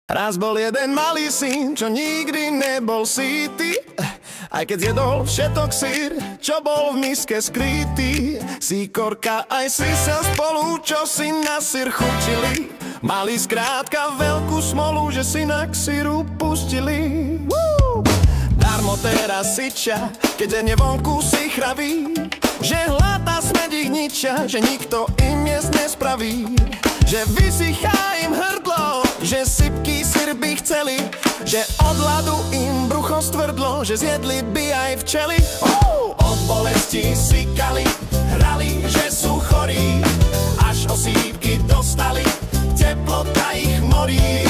Raz bol jeden malý syn, čo nikdy nebol sytý, aj keď zjedol všetok syr, čo bol v miske skrytý. Síkorka aj sisel spolu, čo si na syr chutili, mali skrátka veľkú smolu, že syna k syru pustili. Darmo teraz syčia, keď je vonku si chraví, že hlata smed ich ničia, že nikto im miest nespraví, že vysychá im hrdlo, že sypký syr by chceli, že od hladu im brucho stvrdlo, že zjedli by aj včely. Od bolesti sykali, hrali, že sú chorí, až osýpky dostali, teplota ich morí.